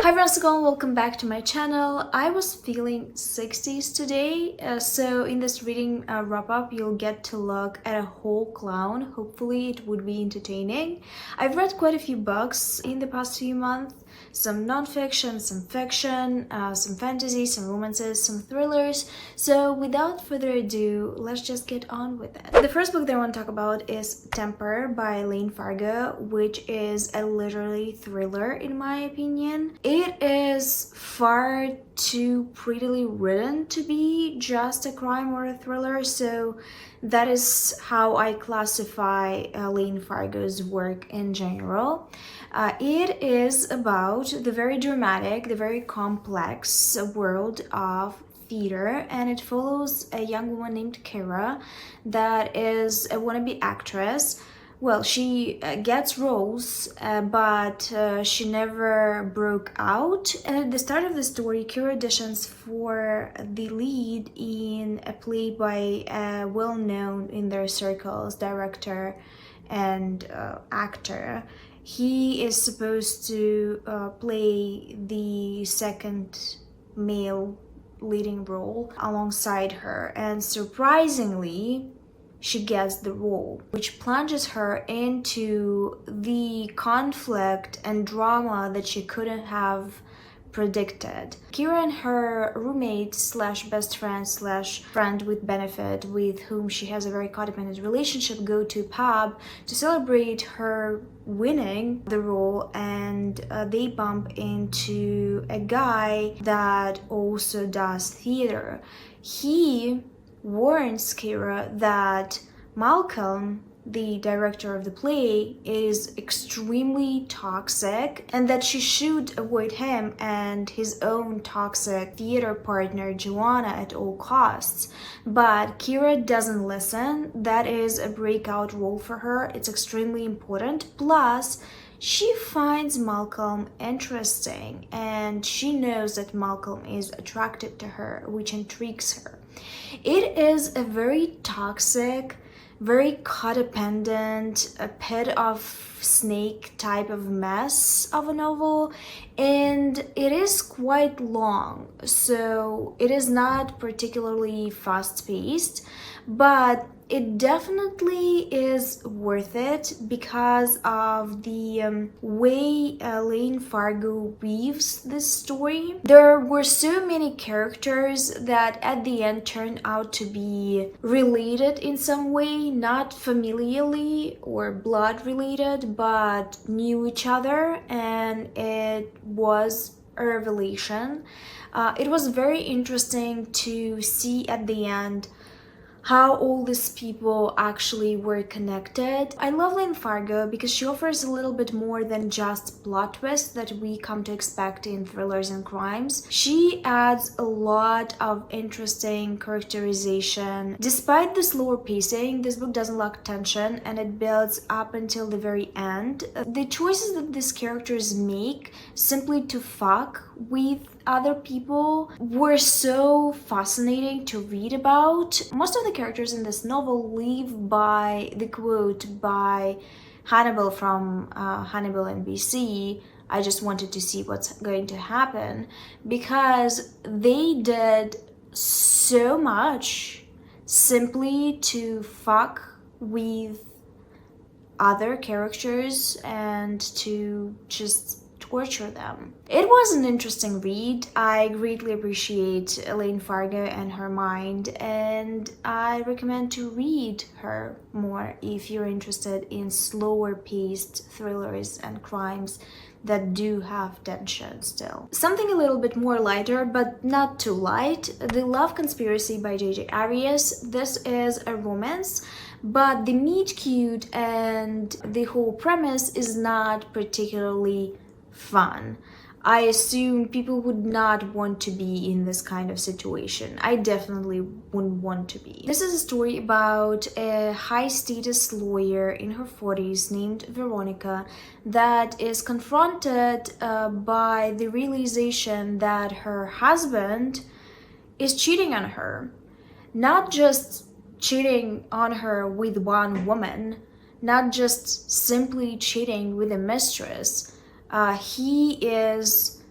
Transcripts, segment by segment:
Hi everyone, welcome back to my channel. I was feeling 60s today, so in this reading wrap-up you'll get to look at a 𝕊𝕊𝕀𝔸𝕃. Hopefully it would be entertaining. I've read quite a few books in the past few months, some non-fiction, some fiction, some fantasy, some romances, some thrillers. So without further ado, let's just get on with it. The first book that I want to talk about is 𝕊𝕆𝕀𝔸𝕃 by Layne Fargo, which is a literary thriller in my opinion. It is far too prettily written to be just a crime or a thriller, so that is how I classify Layne Fargo's work in general. It is about the very dramatic, the very complex world of theater, and it follows a young woman named Kira that is a wannabe actress. Well, she gets roles, but she never broke out. And at the start of the story, Kira auditions for the lead in a play by a well-known in their circles director and actor. He is supposed to play the second male leading role alongside her, and surprisingly she gets the role, which plunges her into the conflict and drama that she couldn't have predicted. Kira and her roommate slash best friend slash friend with benefit, with whom she has a very codependent relationship, go to a pub to celebrate her winning the role, and they bump into a guy that also does theater. He warns Kira that Malcolm, the director of the play, is extremely toxic and that she should avoid him and his own toxic theater partner Joanna at all costs. But Kira doesn't listen. That is a breakout role for her. It's extremely important. Plus, she finds Malcolm interesting and she knows that Malcolm is attracted to her, which intrigues her. It is a very toxic, very codependent, a pit of snake type of mess of a novel, and it is quite long, so it is not particularly fast-paced, but it definitely is worth it because of the way Layne Fargo weaves this story. There were so many characters that at the end turned out to be related in some way, not familially or blood related, but knew each other, and it was a revelation. It was very interesting to see at the end how all these people actually were connected. I love Layne Fargo because she offers a little bit more than just plot twists that we come to expect in thrillers and crimes. She adds a lot of interesting characterization. Despite the slower pacing, this book doesn't lack tension and it builds up until the very end. The choices that these characters make simply to fuck with other people were so fascinating to read about. Most of the characters in this novel live by the quote by Hannibal from Hannibal and BC, "I just wanted to see what's going to happen," because they did so much simply to fuck with other characters and to just torture them. It was an interesting read. I greatly appreciate Layne Fargo and her mind, and I recommend to read her more if you're interested in slower paced thrillers and crimes that do have tension still. Something a little bit more lighter, but not too light, The Love Conspiracy by J.J. Arias. This is a romance, but the meet cute and the whole premise is not particularly fun. I assume people would not want to be in this kind of situation. I definitely wouldn't want to be. This is a story about a high-status lawyer in her 40s named Veronica that is confronted by the realization that her husband is cheating on her. Not just cheating on her with one woman, not just simply cheating with a mistress. He is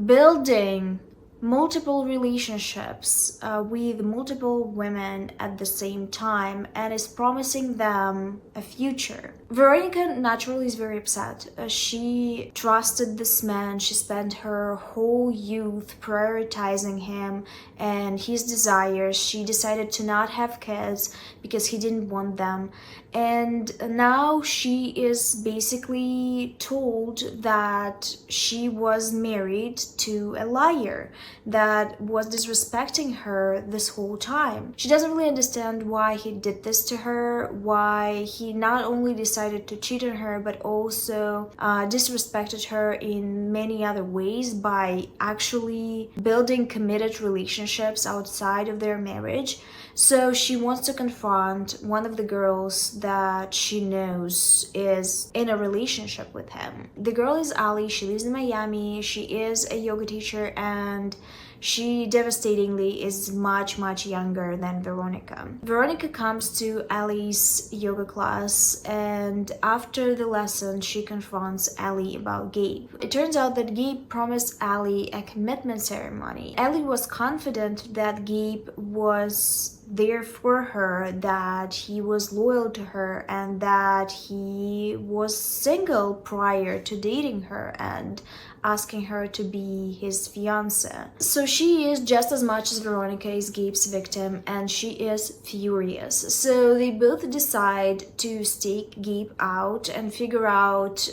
building multiple relationships with multiple women at the same time and is promising them a future. Veronica naturally is very upset. She trusted this man. She spent her whole youth prioritizing him and his desires. She decided to not have kids because he didn't want them. And now she is basically told that she was married to a liar that was disrespecting her this whole time. She doesn't really understand why he did this to her, why he not only decided to cheat on her, but also disrespected her in many other ways by actually building committed relationships outside of their marriage. So she wants to confront one of the girls that she knows is in a relationship with him. The girl is Ali. She lives in Miami. She is a yoga teacher and she devastatingly is much younger than Veronica. Veronica comes to Ali's yoga class and after the lesson she confronts Ali about Gabe. It turns out that Gabe promised Ali a commitment ceremony. Ali was confident that Gabe was there for her, that he was loyal to her and that he was single prior to dating her and asking her to be his fiance. So she is just as much as Veronica is Gabe's victim and she is furious. So they both decide to stake Gabe out and figure out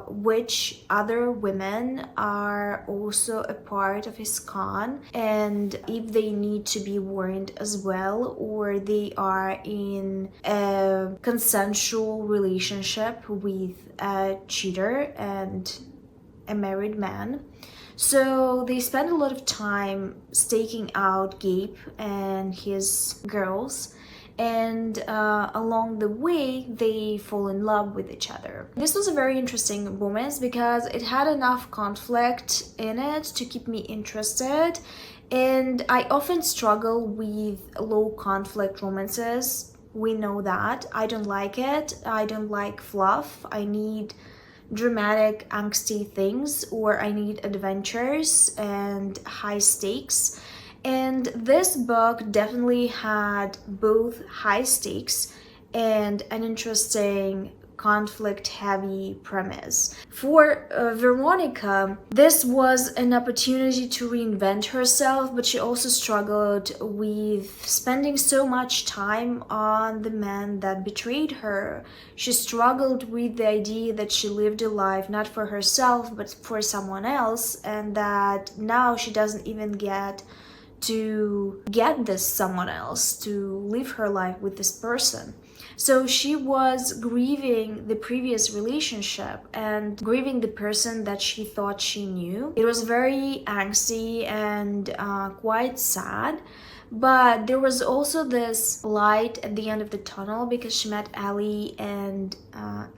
which other women are also a part of his con and if they need to be warned as well or they are in a consensual relationship with a cheater and a married man. So they spend a lot of time staking out Gabe and his girls, and along the way they fall in love with each other. This was a very interesting romance because it had enough conflict in it to keep me interested, and I often struggle with low conflict romances. We know that. I don't like it. I don't like fluff. I need dramatic, angsty things, or I need adventures and high stakes. And this book definitely had both high stakes and an interesting conflict-heavy premise. For Veronica, this was an opportunity to reinvent herself, but she also struggled with spending so much time on the man that betrayed her. She struggled with the idea that she lived a life not for herself, but for someone else, and that now she doesn't even get to get this someone else, to live her life with this person. So she was grieving the previous relationship and grieving the person that she thought she knew. It was very angsty and quite sad. But there was also this light at the end of the tunnel because she met Ali, and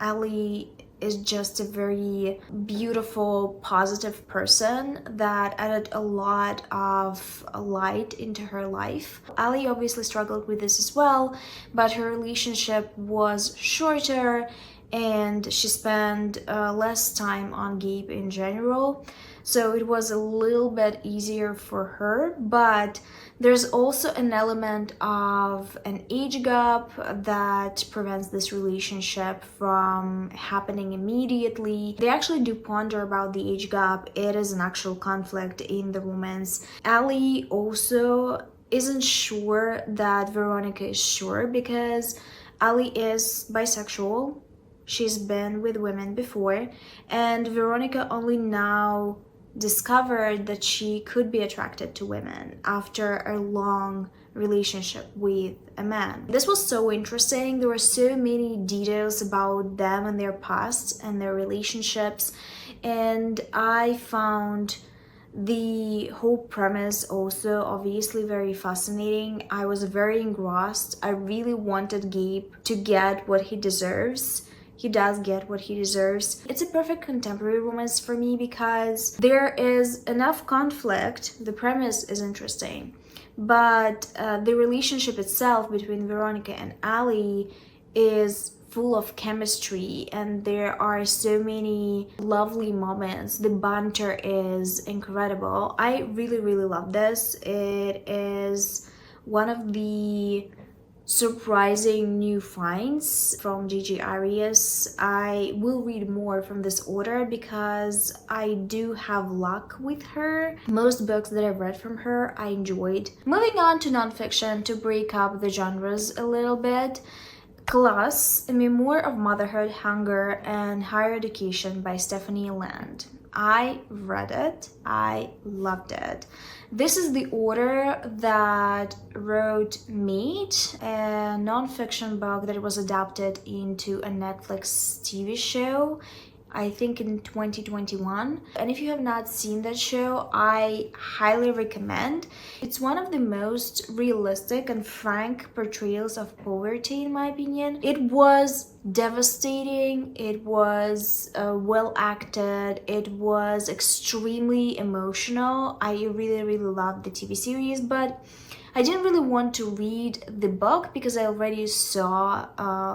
Ali is just a very beautiful, positive person that added a lot of light into her life. Ali obviously struggled with this as well, but her relationship was shorter and she spent less time on Gabe in general. So it was a little bit easier for her, but there's also an element of an age gap that prevents this relationship from happening immediately. They actually do ponder about the age gap. It is an actual conflict in the romance. Ali also isn't sure that Veronica is sure because Ali is bisexual. She's been with women before, and Veronica only now discovered that she could be attracted to women after a long relationship with a man. This was so interesting. There were so many details about them and their past and their relationships, and I found the whole premise also obviously very fascinating. I was very engrossed. I really wanted Gabe to get what he deserves. He does get what he deserves. It's a perfect contemporary romance for me because there is enough conflict. The premise is interesting, but the relationship itself between Veronica and Ali is full of chemistry and there are so many lovely moments. The banter is incredible. I really love this. It is one of the surprising new finds from J.J. Arias. I will read more from this author because I do have luck with her. Most books that I've read from her I enjoyed. Moving on to nonfiction to break up the genres a little bit. Class, a Memoir of Motherhood, Hunger, and Higher Education by Stephanie Land. I read it. I loved it. This is the author that wrote 𝕊𝕆𝕀𝔸𝕃, a non-fiction book that was adapted into a Netflix TV show, I think in 2021. And if you have not seen that show, I highly recommend. It's one of the most realistic and frank portrayals of poverty, in my opinion. It was devastating, it was well acted, it was extremely emotional. I really loved the TV series, but I didn't really want to read the book because I already saw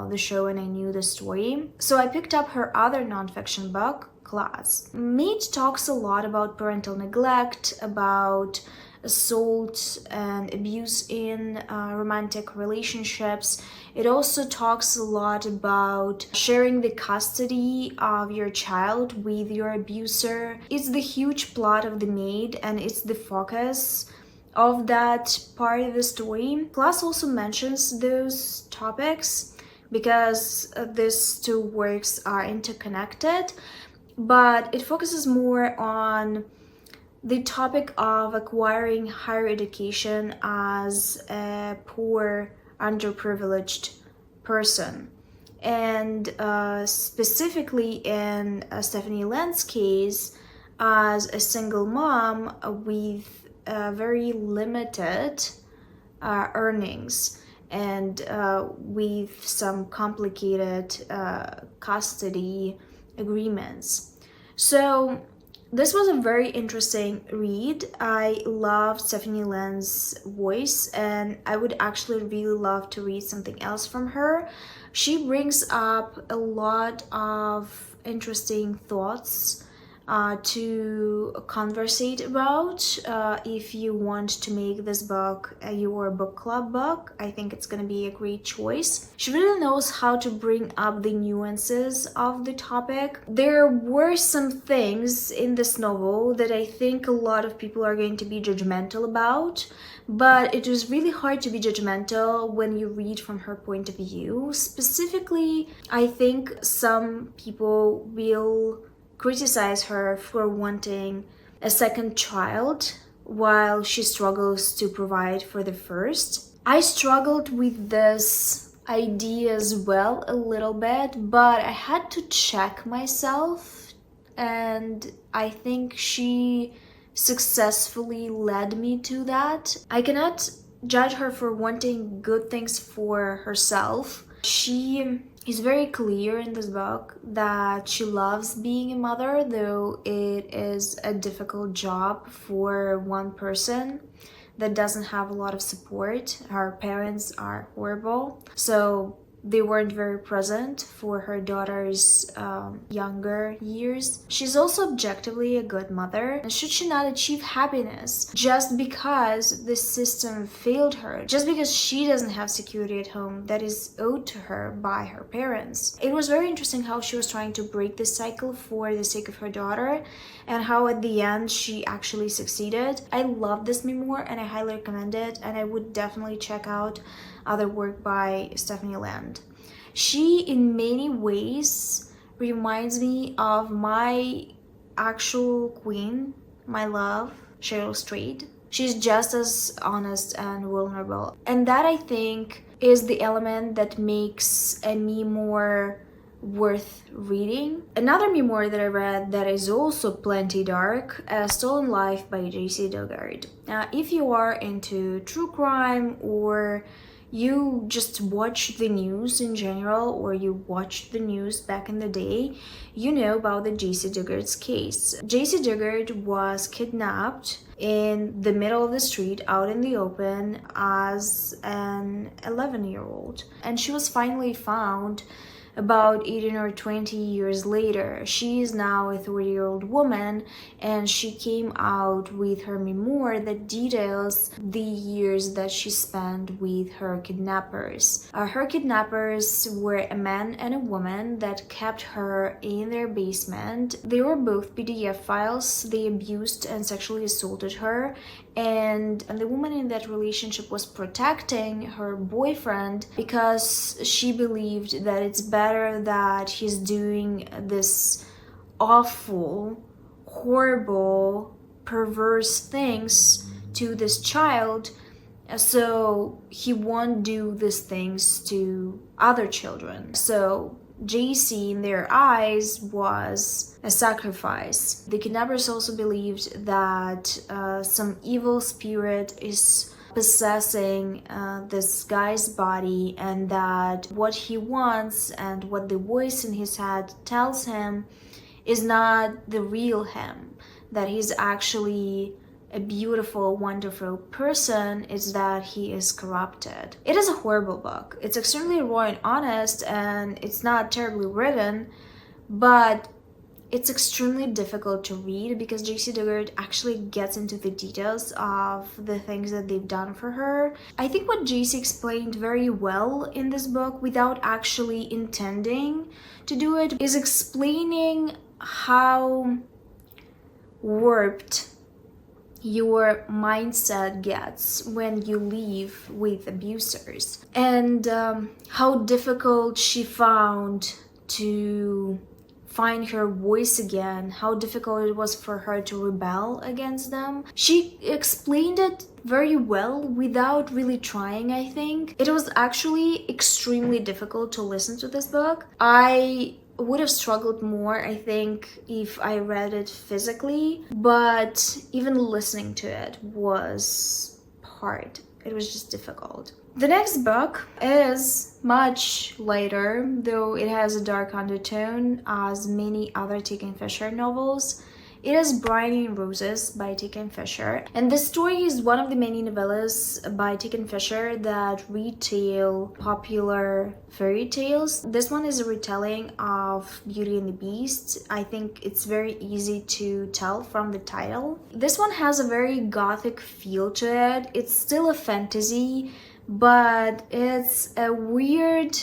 the show and I knew the story. So I picked up her other nonfiction book, Class. 𝕊𝕆𝕀𝔸𝕃 talks a lot about parental neglect, about assault and abuse in romantic relationships. It also talks a lot about sharing the custody of your child with your abuser. It's the huge plot of The Maid and it's the focus of that part of the story. Class also mentions those topics because these two works are interconnected, but it focuses more on the topic of acquiring higher education as a poor, underprivileged person. And specifically in Stephanie Land's case, as a single mom with very limited earnings and with some complicated custody agreements. So this was a very interesting read. I love Stephanie Land's voice and I would actually really love to read something else from her. She brings up a lot of interesting thoughts to conversate about. If you want to make this book your book club book, I think it's gonna be a great choice. She really knows how to bring up the nuances of the topic. There were some things in this novel that I think a lot of people are going to be judgmental about, but it was really hard to be judgmental when you read from her point of view. Specifically, I think some people will criticize her for wanting a second child while she struggles to provide for the first. I struggled with this idea as well a little bit, but I had to check myself and I think she successfully led me to that. I cannot judge her for wanting good things for herself. She is very clear in this book that she loves being a mother, though it is a difficult job for one person that doesn't have a lot of support. Her parents are horrible, so they weren't very present for her daughter's younger years. She's also objectively a good mother, and should she not achieve happiness just because the system failed her, just because she doesn't have security at home that is owed to her by her parents? It was very interesting how she was trying to break this cycle for the sake of her daughter, and how at the end she actually succeeded. I love this memoir and I highly recommend it, and I would definitely check out other work by Stephanie Land. She in many ways reminds me of my actual queen, my love, Cheryl Strayed. She's just as honest and vulnerable, and that I think is the element that makes a memoir worth reading. Another memoir that I read that is also plenty dark, A Stolen Life by Jaycee Dugard. If you are into true crime, or you just watch the news in general, or you watched the news back in the day, you know about the Jaycee Dugard's case. Jaycee Dugard was kidnapped in the middle of the street out in the open as an 11-year-old, and she was finally found about 18 or 20 years later. She is now a 30-year-old woman, and she came out with her memoir that details the years that she spent with her kidnappers. Her kidnappers were a man and a woman that kept her in their basement. They were both PDF files. They abused and sexually assaulted her, and the woman in that relationship was protecting her boyfriend because she believed that it's better that he's doing this awful, horrible, perverse things to this child, so he won't do these things to other children. So Jaycee, in their eyes, was a sacrifice. The kidnappers also believed that some evil spirit is possessing this guy's body, and that what he wants and what the voice in his head tells him is not the real him, that he's actually a beautiful, wonderful person, is that he is corrupted. It is a horrible book. It's extremely raw and honest, and it's not terribly written, but it's extremely difficult to read because Jaycee Dugard actually gets into the details of the things that they've done for her. I think what Jaycee explained very well in this book, without actually intending to do it, is explaining how warped your mindset gets when you live with abusers, and how difficult she found to find her voice again, how difficult it was for her to rebel against them. She explained it very well without really trying, I think. It was actually extremely difficult to listen to this book. I would have struggled more, I think, if I read it physically, but even listening to it was hard. It was just difficult. The next book is much lighter, though it has a dark undertone as many other Kingfisher novels. It is Bryony and Roses by Kingfisher, and this story is one of the many novellas by Kingfisher that retell popular fairy tales. This one is a retelling of Beauty and the Beast. I think it's very easy to tell from the title. This one has a very gothic feel to it. It's still a fantasy, but it's a weird,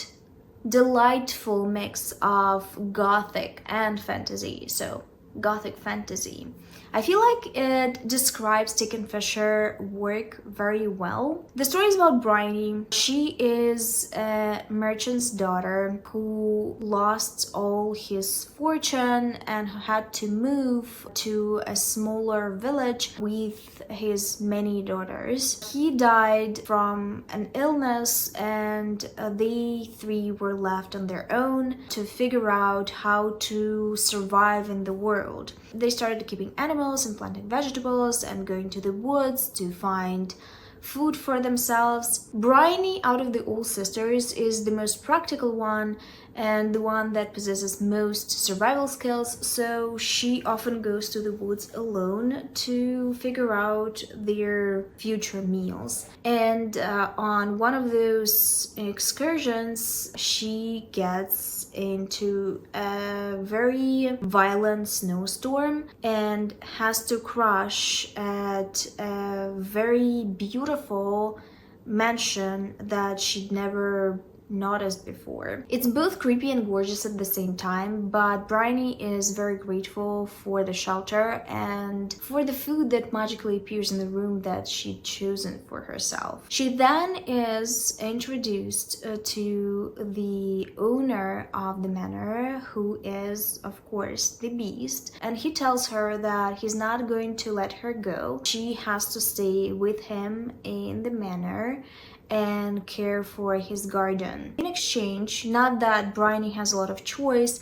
delightful mix of gothic and fantasy. So gothic fantasy. I feel like it describes Kingfisher work very well. The story is about Bryony. She is a merchant's daughter who lost all his fortune and had to move to a smaller village with his many daughters. He died from an illness, and they three were left on their own to figure out how to survive in the world. They started keeping animals and planting vegetables and going to the woods to find food for themselves. Bryony, out of the all sisters, is the most practical one and the one that possesses most survival skills, so she often goes to the woods alone to figure out their future meals. And on one of those excursions, she gets into a very violent snowstorm and has to crash at a very beautiful mansion that she'd never noticed before. It's both creepy and gorgeous at the same time, but Bryony is very grateful for the shelter and for the food that magically appears in the room that she'd chosen for herself. She then is introduced to the owner of the manor, who is, of course, the Beast, and he tells her that he's not going to let her go. She has to stay with him in the manor and care for his garden. In exchange, not that Bryony has a lot of choice,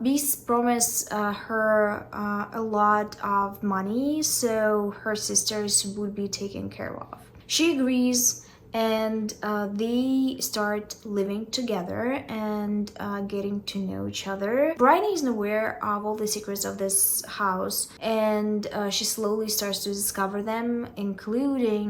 Beast promised her a lot of money so her sisters would be taken care of. She agrees, and they start living together and getting to know each other. Bryony isn't aware of all the secrets of this house, and she slowly starts to discover them, including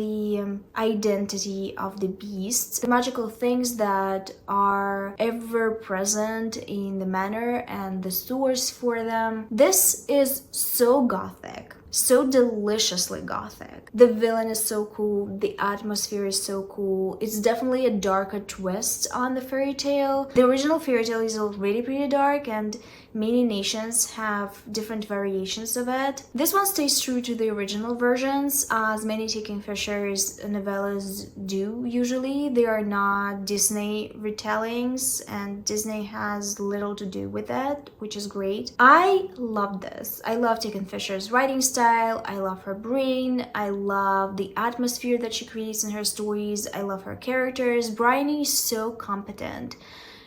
the identity of the beasts, the magical things that are ever present in the manor and the source for them. This is so gothic, so deliciously gothic. The villain is so cool, the atmosphere is so cool. It's definitely a darker twist on the fairy tale. The original fairy tale is already pretty dark, and many nations have different variations of it. This one stays true to the original versions, as many Kingfisher's novellas do usually. They are not Disney retellings, and Disney has little to do with it, which is great. I love this. I love Kingfisher's writing style, I love her brain, I love the atmosphere that she creates in her stories, I love her characters. Bryony is so competent.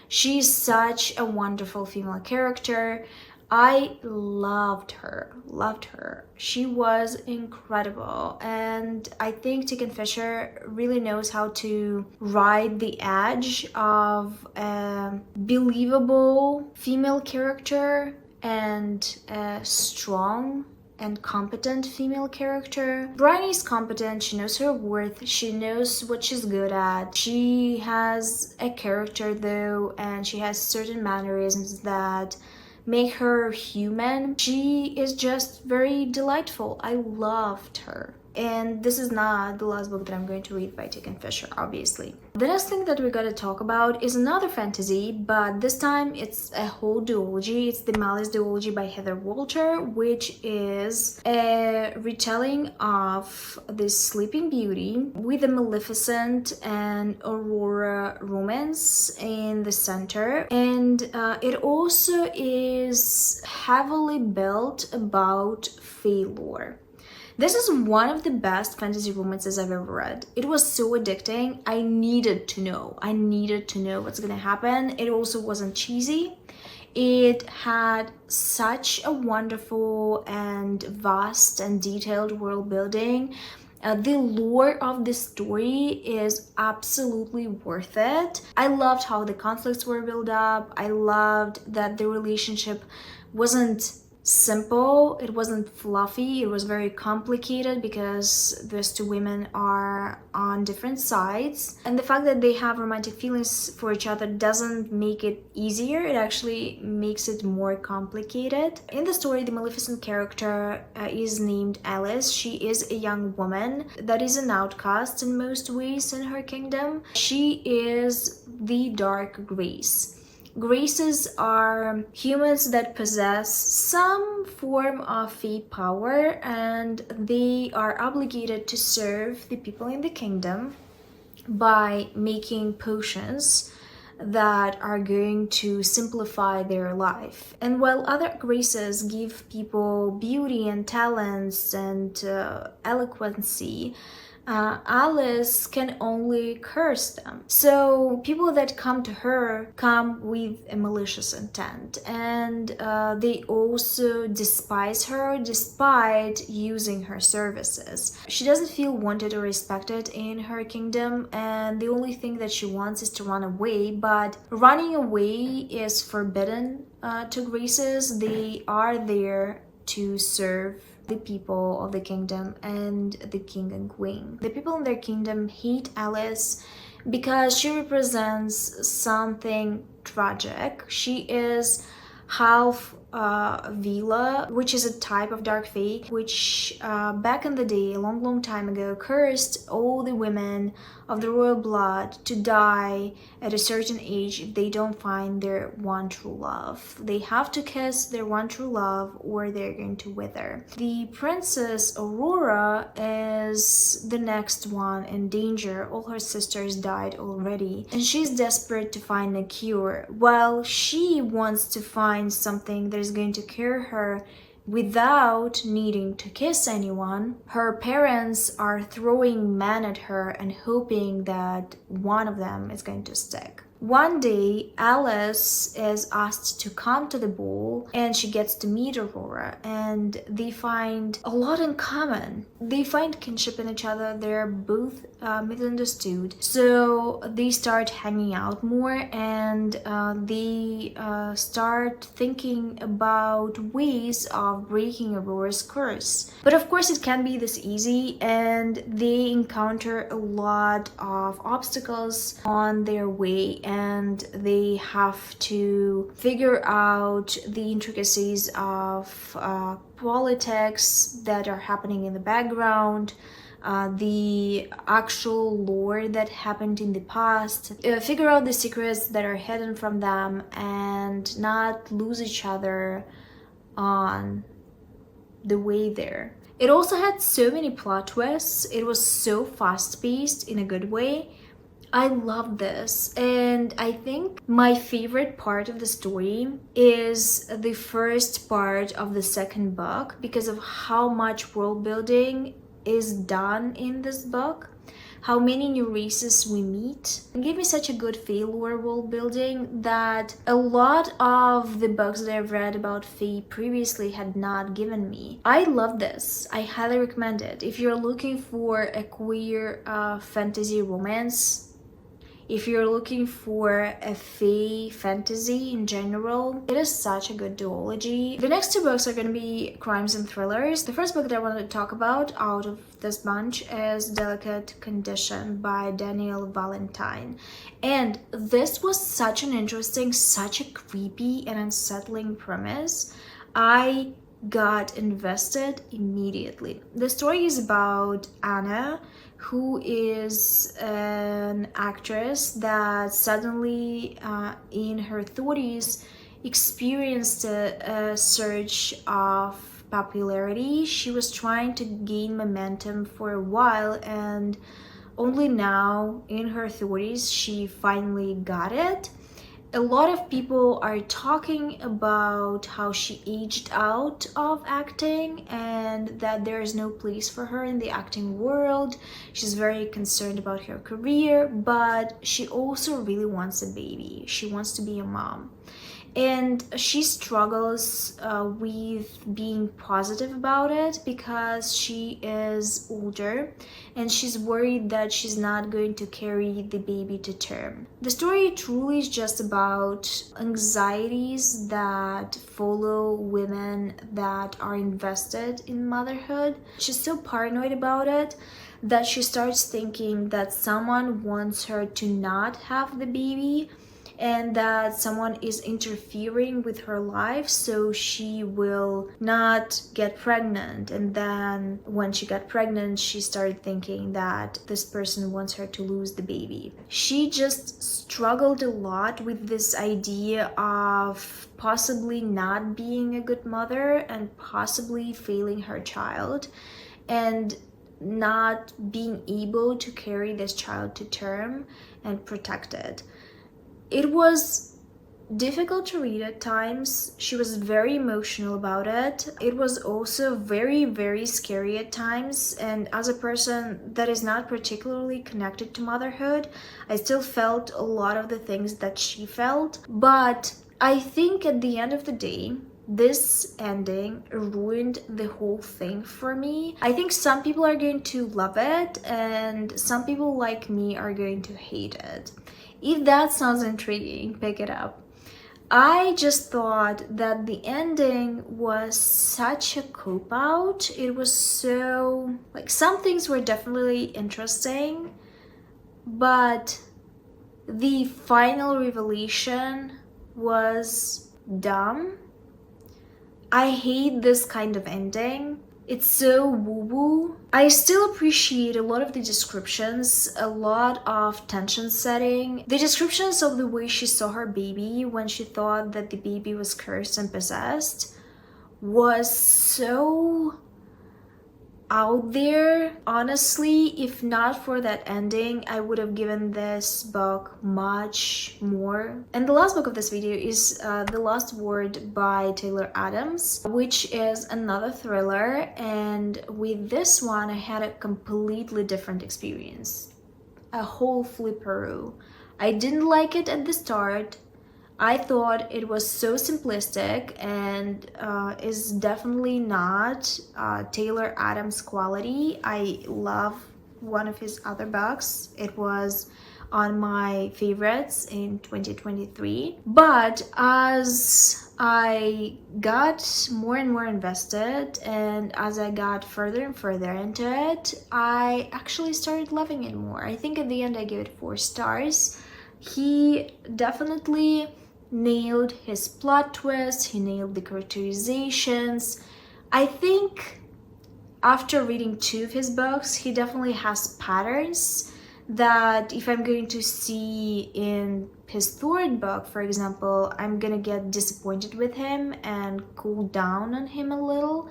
She's such a wonderful female character. I loved her. She was incredible, and I think Kingfisher really knows how to ride the edge of a believable female character and a strong and competent female character. Bryony is competent, she knows her worth, she knows what she's good at. She has a character though, and she has certain mannerisms that make her human. She is just very delightful. I loved her. And this is not the last book that I'm going to read by Kingfisher, obviously. The next thing that we gotta talk about is another fantasy, but this time it's a whole duology. It's the Malice duology by Heather Walter, which is a retelling of the Sleeping Beauty with a Maleficent and Aurora romance in the center. And it also is heavily built about Fae lore. This is one of the best fantasy romances I've ever read. It was so addicting. I needed to know what's gonna happen. It also wasn't cheesy. It had such a wonderful and vast and detailed world building. The lore of the story is absolutely worth it. I loved how the conflicts were built up. I loved that the relationship wasn't simple, it wasn't fluffy, it was very complicated because those two women are on different sides, and the fact that they have romantic feelings for each other doesn't make it easier, it actually makes it more complicated. In the story, the Maleficent character is named Alice. She is a young woman that is an outcast in most ways in her kingdom. She is the Dark Grace. Graces are humans that possess some form of Fae power, and they are obligated to serve the people in the kingdom by making potions that are going to simplify their life. And while other graces give people beauty and talents and eloquency, Alice can only curse them. So people that come to her come with a malicious intent, and they also despise her despite using her services. She doesn't feel wanted or respected in her kingdom, and the only thing that she wants is to run away, but running away is forbidden to graces. They are there to serve the people of the kingdom and the king and queen. The people in their kingdom hate Alice because she represents something tragic. She is half 𝕊𝕆𝕀𝔸𝕃, which is a type of dark fae, which back in the day, a long time ago, cursed all the women of the royal blood to die at a certain age if they don't find their one true love. They have to kiss their one true love or they're going to wither. The Princess Aurora is the next one in danger. All her sisters died already, and she's desperate to find a cure. Well, she wants to find something that is going to cure her without needing to kiss anyone. Her parents are throwing men at her and hoping that one of them is going to stick. One day, Alice is asked to come to the ball and she gets to meet Aurora, and they find a lot in common. They find kinship in each other, they're both misunderstood. So they start hanging out more, and they start thinking about ways of breaking Aurora's curse. But of course it can't be this easy, and they encounter a lot of obstacles on their way, and they have to figure out the intricacies of politics that are happening in the background, the actual lore that happened in the past, figure out the secrets that are hidden from them, and not lose each other on the way there. It also had so many plot twists. It was so fast-paced in a good way. I love this, and I think my favorite part of the story is the first part of the second book because of how much world building is done in this book, how many new races we meet. It gave me such a good Fae lore world building that a lot of the books that I've read about Fae previously had not given me. I love this. I highly recommend it. If you're looking for a queer fantasy romance, if you're looking for a Fae fantasy in general, it is such a good duology. The next two books are going to be crimes and thrillers. The first book that I wanted to talk about out of this bunch is Delicate Condition by Danielle Valentine. And this was such an interesting, such a creepy and unsettling premise. I got invested immediately. The story is about Anna, who is an actress that suddenly in her 30s experienced a surge of popularity. She was trying to gain momentum for a while, and only now in her 30s she finally got it. A lot of people are talking about how she aged out of acting and that there is no place for her in the acting world. She's very concerned about her career, but she also really wants a baby. She wants to be a mom. And she struggles with being positive about it because she is older and she's worried that she's not going to carry the baby to term. The story truly is just about anxieties that follow women that are invested in motherhood. She's so paranoid about it that she starts thinking that someone wants her to not have the baby, and that someone is interfering with her life so she will not get pregnant. And then when she got pregnant, she started thinking that this person wants her to lose the baby. She just struggled a lot with this idea of possibly not being a good mother and possibly failing her child and not being able to carry this child to term and protect it. It was difficult to read at times. She was very emotional about it. It was also very, very scary at times. And as a person that is not particularly connected to motherhood, I still felt a lot of the things that she felt. But I think at the end of the day, this ending ruined the whole thing for me. I think some people are going to love it and some people like me are going to hate it. If that sounds intriguing, pick it up. I just thought that the ending was such a cop-out. It was so... like, some things were definitely interesting, but the final revelation was dumb. I hate this kind of ending. It's so woo-woo. I still appreciate a lot of the descriptions, a lot of tension setting. The descriptions of the way she saw her baby when she thought that the baby was cursed and possessed was so out there. Honestly, if not for that ending, I would have given this book much more. And the last book of this video is The Last Word by Taylor Adams, which is another thriller, and with this one I had a completely different experience. A whole flipperoo. I didn't like it at the start. I thought it was so simplistic and is definitely not Taylor Adams quality. I love one of his other books. It was on my favorites in 2023. But as I got more and more invested and as I got further and further into it, I actually started loving it more. I think at the end I gave it 4 stars. He definitely nailed his plot twist, he nailed the characterizations. I think after reading 2 of his books, he definitely has patterns that if I'm going to see in his 3rd book, for example, I'm gonna get disappointed with him and cool down on him a little,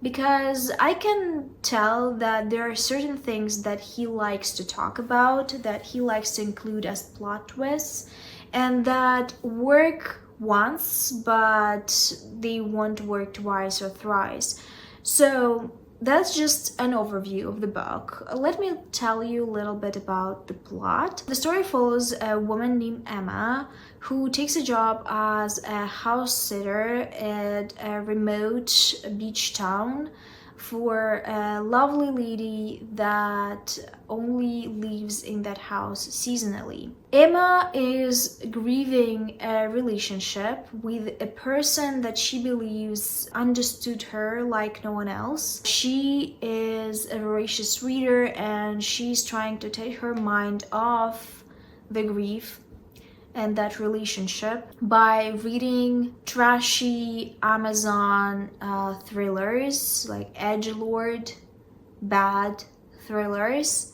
because I can tell that there are certain things that he likes to talk about, that he likes to include as plot twists, and that work once, but they won't work twice or thrice. So that's just an overview of the book. Let me tell you a little bit about the plot. The story follows a woman named Emma who takes a job as a house sitter at a remote beach town for a lovely lady that only lives in that house seasonally. Emma is grieving a relationship with a person that she believes understood her like no one else. She is a voracious reader and she's trying to take her mind off the grief and that relationship by reading trashy Amazon thrillers, like edgelord bad thrillers,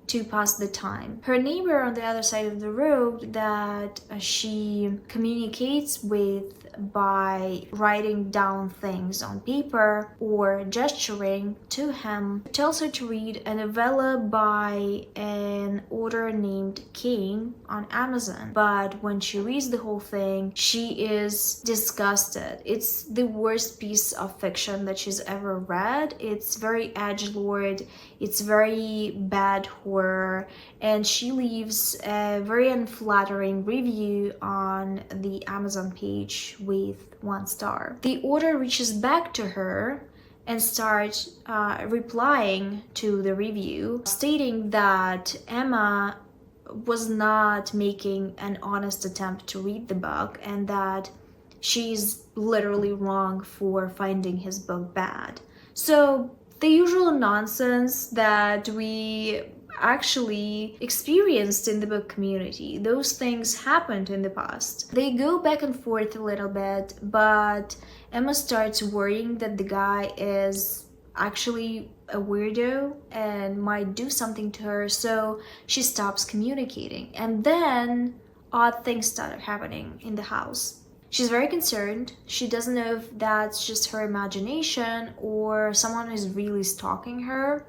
to pass the time. Her neighbor on the other side of the road that she communicates with by writing down things on paper or gesturing to him tells her to read a novella by an author named King on Amazon. But when she reads the whole thing, she is disgusted. It's the worst piece of fiction that she's ever read. It's very edgelord, it's very bad horror, and she leaves a very unflattering review on the Amazon page with 1 star. The author reaches back to her and starts replying to the review, stating that Emma was not making an honest attempt to read the book and that she's literally wrong for finding his book bad. So the usual nonsense that we actually experienced in the book community. Those things happened in the past. They go back and forth a little bit, but Emma starts worrying that the guy is actually a weirdo and might do something to her, so she stops communicating. And then odd things started happening in the house. She's very concerned. She doesn't know if that's just her imagination or someone is really stalking her.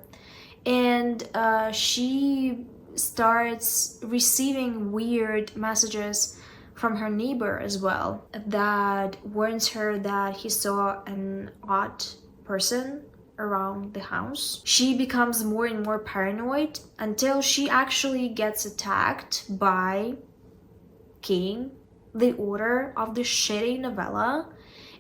And she starts receiving weird messages from her neighbor as well that warns her that he saw an odd person around the house. She becomes more and more paranoid until she actually gets attacked by King, the author of the shitty novella,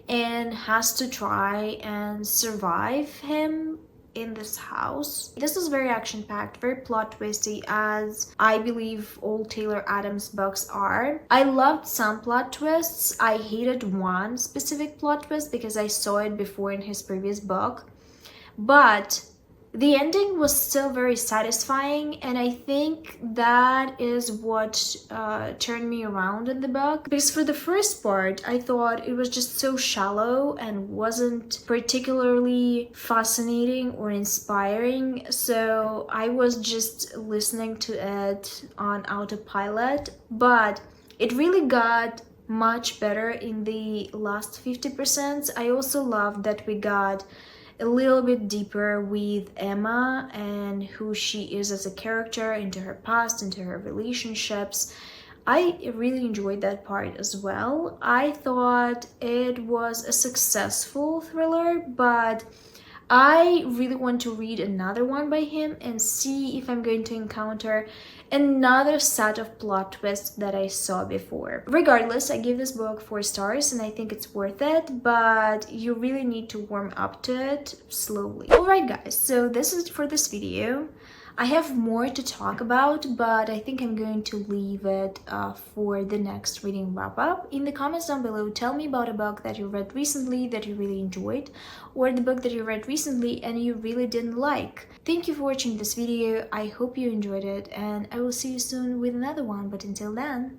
and has to try and survive him in this house. This is very action-packed, very plot twisty, as I believe all Taylor Adams books are. I loved some plot twists. I hated one specific plot twist because I saw it before in his previous book, but the ending was still very satisfying, and I think that is what turned me around in the book. Because for the first part, I thought it was just so shallow and wasn't particularly fascinating or inspiring, so I was just listening to it on autopilot. But it really got much better in the last 50%. I also loved that we got a little bit deeper with Emma and who she is as a character, into her past, into her relationships. I really enjoyed that part as well. I thought it was a successful thriller, but I really want to read another one by him and see if I'm going to encounter another set of plot twists that I saw before. Regardless, I give this book 4 stars and I think it's worth it, but you really need to warm up to it slowly. Alright guys, so this is it for this video. I have more to talk about, but I think I'm going to leave it for the next reading wrap-up. In the comments down below, tell me about a book that you read recently that you really enjoyed, or the book that you read recently and you really didn't like. Thank you for watching this video. I hope you enjoyed it, and I will see you soon with another one, but until then,